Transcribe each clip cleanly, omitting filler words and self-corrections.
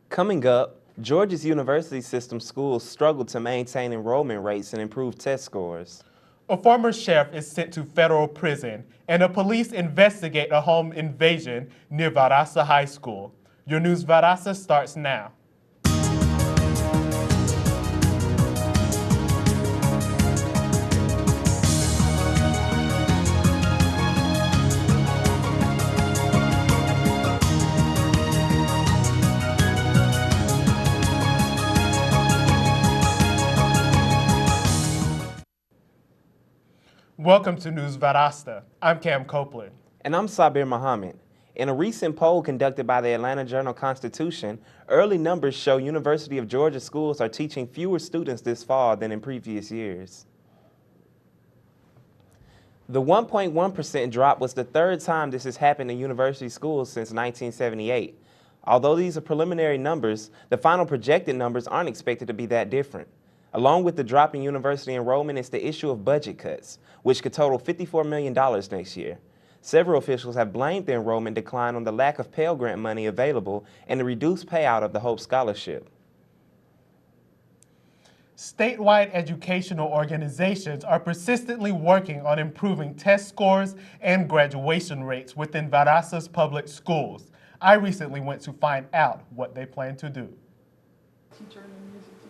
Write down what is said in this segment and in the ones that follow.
Coming up, Georgia's university system schools struggle to maintain enrollment rates and improve test scores. A former sheriff is sent to federal prison, and the police investigate a home invasion near Valdosta High School. Your News Valdosta starts now. Welcome to News Valdosta. I'm Cam Copeland. And I'm Sabir Muhammad. In a recent poll conducted by the Atlanta Journal-Constitution, early numbers show University of Georgia schools are teaching fewer students this fall than in previous years. The 1.1% drop was the third time this has happened in university schools since 1978. Although these are preliminary numbers, the final projected numbers aren't expected to be that different. Along with the drop in university enrollment is the issue of budget cuts, which could total $54 million next year. Several officials have blamed the enrollment decline on the lack of Pell Grant money available and the reduced payout of the Hope Scholarship. Statewide educational organizations are persistently working on improving test scores and graduation rates within Valdosta's public schools. I recently went to find out what they plan to do.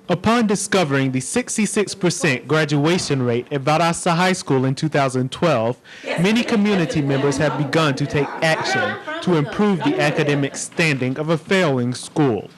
Upon discovering the 66% graduation rate at Valdosta High School in 2012, many community members have begun to take action to improve the academic standing of a failing school.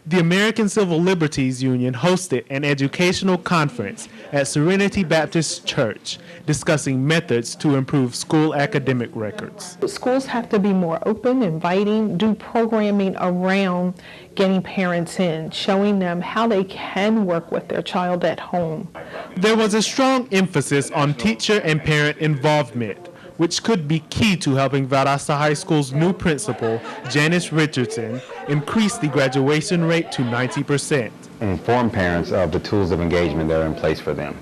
The American Civil Liberties Union hosted an educational conference at Serenity Baptist Church discussing methods to improve school academic records. Schools have to be more open, inviting, do programming around getting parents in, showing them how they can work with their child at home. There was a strong emphasis on teacher and parent involvement, which could be key to helping Valdosta High School's new principal, Janice Richardson, increase the graduation rate to 90%. Inform parents of the tools of engagement that are in place for them,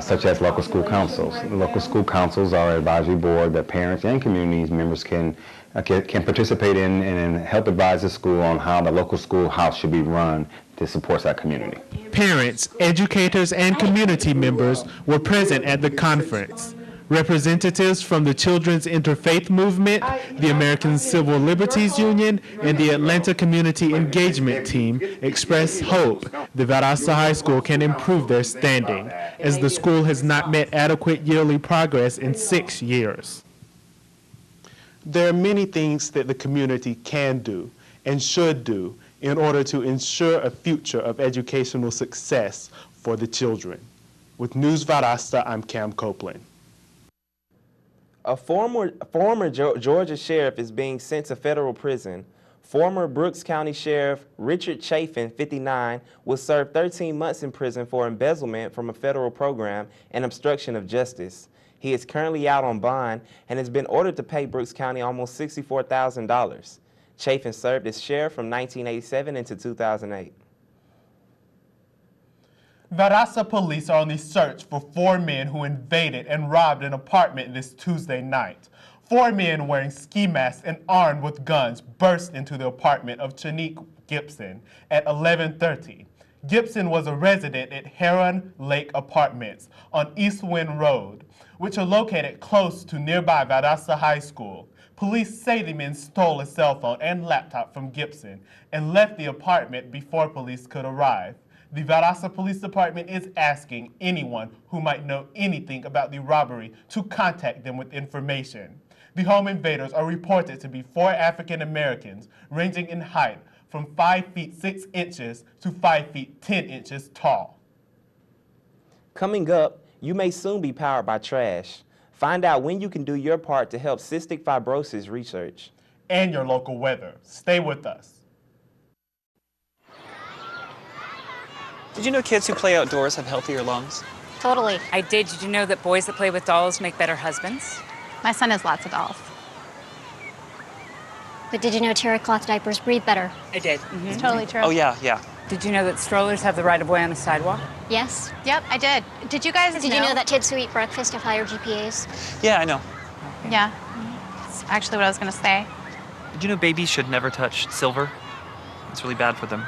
such as local school councils. Local school councils are an advisory board that parents and community members can participate in and help advise the school on how the local schoolhouse should be run to support that community. Parents, educators, and community members were present at the conference. Representatives from the Children's Interfaith Movement, the American Civil Liberties Union, and the Atlanta Community Engagement Team expressed hope the Valdosta High School can improve their standing, as the school has not met adequate yearly progress in 6 years. There are many things that the community can do and should do in order to ensure a future of educational success for the children. With News Valdosta, I'm Cam Copeland. A former Georgia sheriff is being sent to federal prison. Former Brooks County Sheriff Richard Chafin, 59, will serve 13 months in prison for embezzlement from a federal program and obstruction of justice. He is currently out on bond and has been ordered to pay Brooks County almost $64,000. Chafin served as sheriff from 1987 into 2008. Valdosta police are on the search for 4 men who invaded and robbed an apartment this Tuesday night. 4 men wearing ski masks and armed with guns burst into the apartment of Chanique Gibson at 11:30. Gibson was a resident at Heron Lake Apartments on East Wind Road, which are located close to nearby Valdosta High School. Police say the men stole a cell phone and laptop from Gibson and left the apartment before police could arrive. The Valdosta Police Department is asking anyone who might know anything about the robbery to contact them with information. The home invaders are reported to be 4 African Americans ranging in height from 5 feet 6 inches to 5 feet 10 inches tall. Coming up, you may soon be powered by trash. Find out when you can do your part to help cystic fibrosis research. And your local weather. Stay with us. Did you know kids who play outdoors have healthier lungs? Totally. I did. Did you know that boys that play with dolls make better husbands? My son has lots of dolls. But did you know terry cloth diapers breathe better? I did. It's totally true. Oh, yeah. Did you know that strollers have the right of way on a sidewalk? Yes. Yep, I did. Did you guys Did you know that kids who eat breakfast have higher GPAs? Yeah, I know. Yeah. That's actually what I was going to say. Did you know babies should never touch silver? It's really bad for them.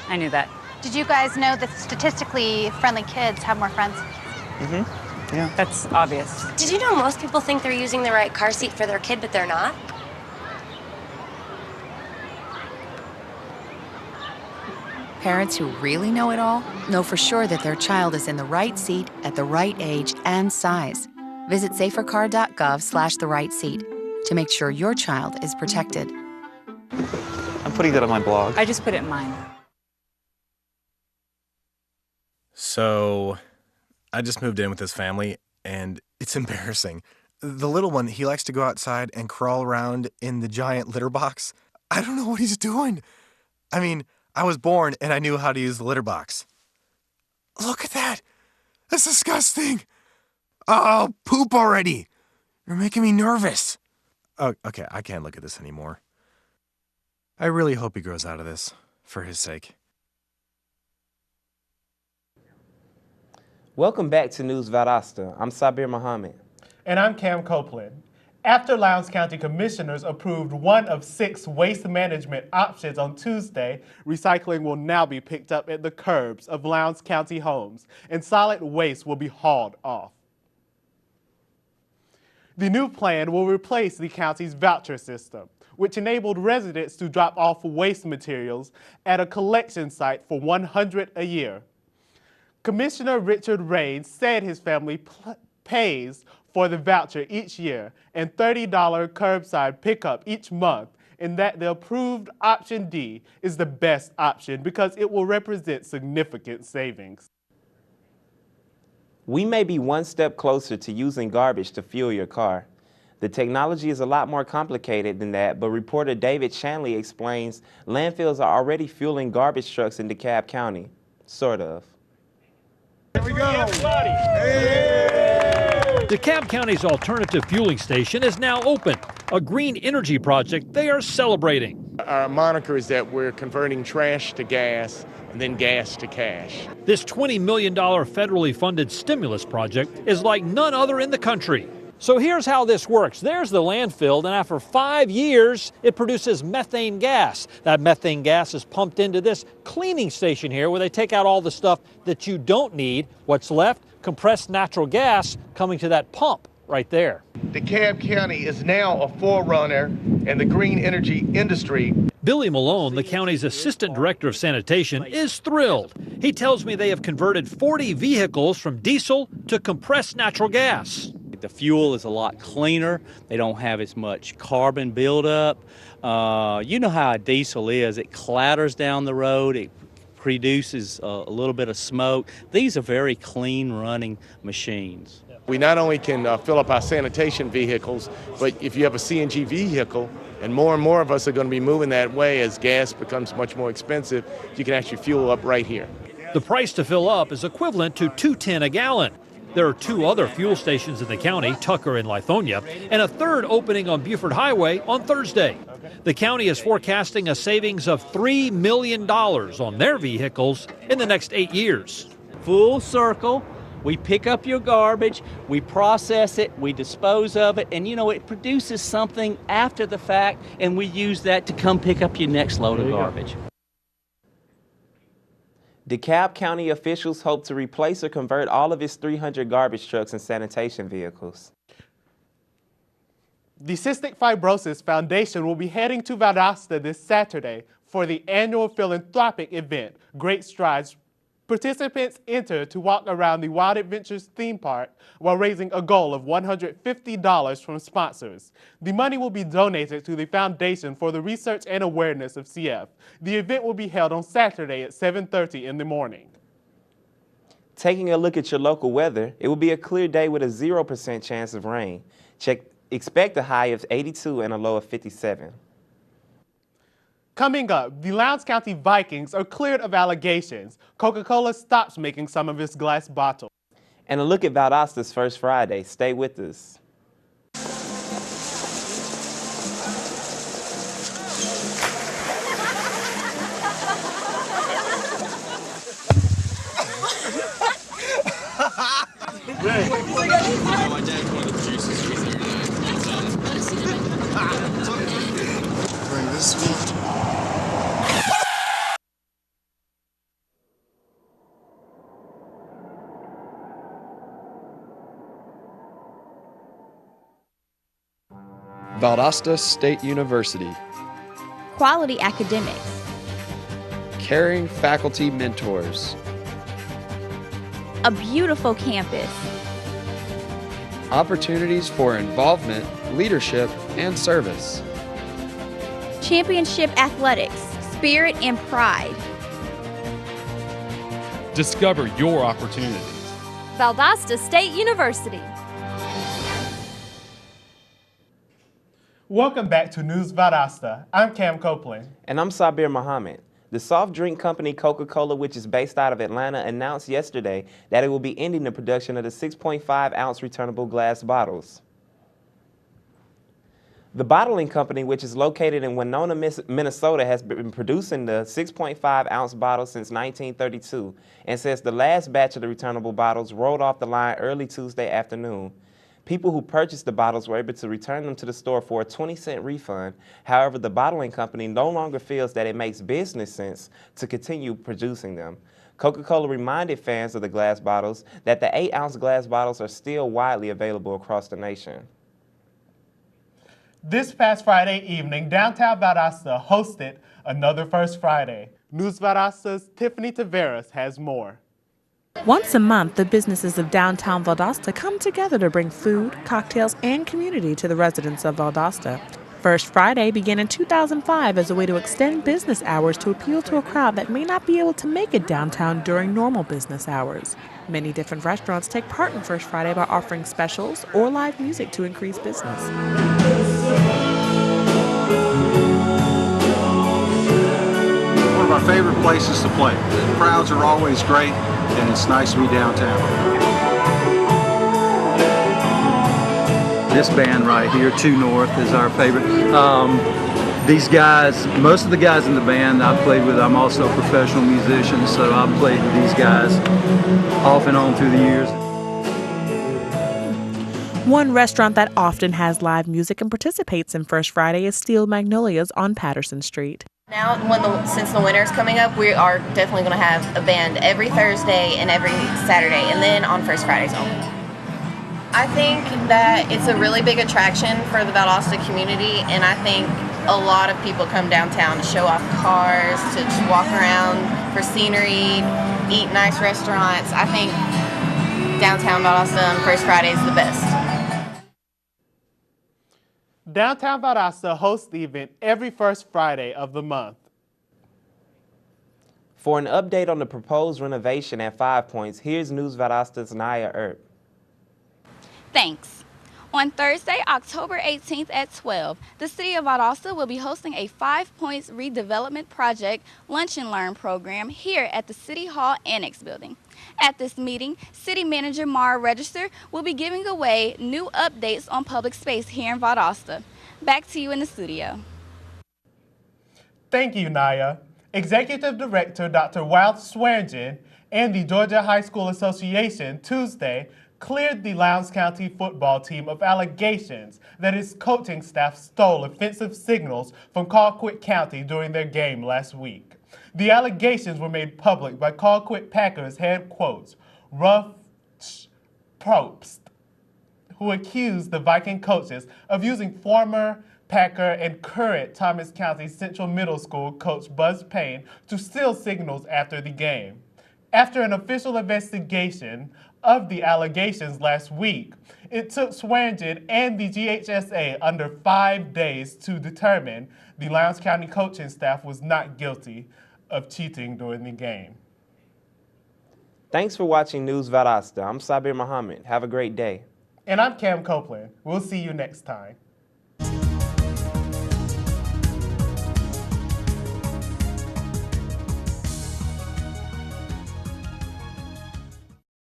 I knew that. Did you guys know that statistically friendly kids have more friends? Yeah. That's obvious. Did you know most people think they're using the right car seat for their kid, but they're not? Parents who really know it all know for sure that their child is in the right seat at the right age and size. Visit safercar.gov/the right seat to make sure your child is protected. I'm putting that on my blog. I just put it in mine. So, I just moved in with this family, and it's embarrassing. The little one, he likes to go outside and crawl around in the giant litter box. I don't know what he's doing. I mean, I was born and I knew how to use the litter box. Look at that. That's disgusting. Oh, poop already. You're making me nervous. Oh, okay, I can't look at this anymore. I really hope he grows out of this, for his sake. Welcome back to News Valdosta. I'm Sabir Muhammad. And I'm Cam Copeland. After Lowndes County Commissioners approved one of 6 waste management options on Tuesday, recycling will now be picked up at the curbs of Lowndes County homes, and solid waste will be hauled off. The new plan will replace the county's voucher system, which enabled residents to drop off waste materials at a collection site for $100 a year. Commissioner Richard Raines said his family pays for the voucher each year and $30 curbside pickup each month, and that the approved option D is the best option because it will represent significant savings. We may be one step closer to using garbage to fuel your car. The technology is a lot more complicated than that, but reporter David Shanley explains landfills are already fueling garbage trucks in DeKalb County. Sort of. Here we go. DeKalb County's alternative fueling station is now open, a green energy project they are celebrating. Our moniker is that we're converting trash to gas and then gas to cash. This $20 million federally funded stimulus project is like none other in the country. So here's how this works. There's the landfill, and after 5 years, it produces methane gas. That methane gas is pumped into this cleaning station here where they take out all the stuff that you don't need. What's left? Compressed natural gas coming to that pump right there. DeKalb County is now a forerunner in the green energy industry. Billy Malone, the county's assistant director of sanitation, is thrilled. He tells me they have converted 40 vehicles from diesel to compressed natural gas. The fuel is a lot cleaner. They don't have as much carbon buildup. You know how a diesel is. It clatters down the road. It produces a little bit of smoke. These are very clean running machines. We not only can fill up our sanitation vehicles, but if you have a CNG vehicle, and more of us are going to be moving that way as gas becomes much more expensive, you can actually fuel up right here. The price to fill up is equivalent to $2.10 a gallon. There are 2 other fuel stations in the county, Tucker and Lithonia, and a third opening on Buford Highway on Thursday. The county is forecasting a savings of $3 million on their vehicles in the next 8 years. Full circle. We pick up your garbage, we process it, we dispose of it, and it produces something after the fact, and we use that to come pick up your next load of garbage. DeKalb County officials hope to replace or convert all of its 300 garbage trucks and sanitation vehicles. The Cystic Fibrosis Foundation will be heading to Valdosta this Saturday for the annual philanthropic event, Great Strides. Participants enter to walk around the Wild Adventures theme park while raising a goal of $150 from sponsors. The money will be donated to the Foundation for the Research and Awareness of CF. The event will be held on Saturday at 7:30 in the morning. Taking a look at your local weather, it will be a clear day with a 0% chance of rain. Expect a high of 82 and a low of 57. Coming up, the Lowndes County Vikings are cleared of allegations. Coca-Cola stops making some of its glass bottles. And a look at Valdosta's first Friday. Stay with us. My dad's one of the producers. Bring this one. Valdosta State University. Quality academics. Caring faculty mentors. A beautiful campus. Opportunities for involvement, leadership, and service. Championship athletics, spirit and pride. Discover your opportunities. Valdosta State University. Welcome back to News Valdosta. I'm Cam Copeland. And I'm Sabir Muhammad. The soft drink company Coca-Cola, which is based out of Atlanta, announced yesterday that it will be ending the production of the 6.5-ounce returnable glass bottles. The bottling company, which is located in Winona, Minnesota, has been producing the 6.5-ounce bottles since 1932 and says the last batch of the returnable bottles rolled off the line early Tuesday afternoon. People who purchased the bottles were able to return them to the store for a 20-cent refund. However, the bottling company no longer feels that it makes business sense to continue producing them. Coca-Cola reminded fans of the glass bottles that the 8-ounce glass bottles are still widely available across the nation. This past Friday evening, downtown Valdosta hosted another First Friday. News Valdosta's Tiffany Taveras has more. Once a month, the businesses of downtown Valdosta come together to bring food, cocktails, and community to the residents of Valdosta. First Friday began in 2005 as a way to extend business hours to appeal to a crowd that may not be able to make it downtown during normal business hours. Many different restaurants take part in First Friday by offering specials or live music to increase business. One of our favorite places to play. The crowds are always great, and it's nice to be downtown. This band right here, Two North, is our favorite. These guys, most of the guys in the band I've played with, I'm also a professional musician, so I've played with these guys off and on through the years. One restaurant that often has live music and participates in First Friday is Steel Magnolias on Patterson Street. Now, since the winter's coming up, we are definitely going to have a band every Thursday and every Saturday, and then on First Fridays only. I think that it's a really big attraction for the Valdosta community, and I think a lot of people come downtown to show off cars, to just walk around for scenery, eat nice restaurants. I think downtown Valdosta on First Friday is the best. Downtown Valdosta hosts the event every first Friday of the month. For an update on the proposed renovation at 5 Points, here's News Valdosta's Naya Earp. Thanks. On Thursday, October 18th at 12, the City of Valdosta will be hosting a 5 Points redevelopment project lunch and learn program here at the City Hall Annex building. At this meeting, City Manager Mara Register will be giving away new updates on public space here in Valdosta. Back to you in the studio. Thank you, Naya. Executive Director Dr. Wild Swearingen and the Georgia High School Association Tuesday cleared the Lowndes County football team of allegations that its coaching staff stole offensive signals from Colquitt County during their game last week. The allegations were made public by Colquitt Packers head coach Ruff Probst, who accused the Viking coaches of using former Packer and current Thomas County Central Middle School coach Buzz Payne to steal signals after the game. After an official investigation of the allegations last week, it took Swearingen and the GHSA under 5 days to determine the Lowndes County coaching staff was not guilty of cheating during the game. Thanks for watching News Valdosta. I'm Sabir Muhammad. Have a great day. And I'm Cam Copeland. We'll see you next time.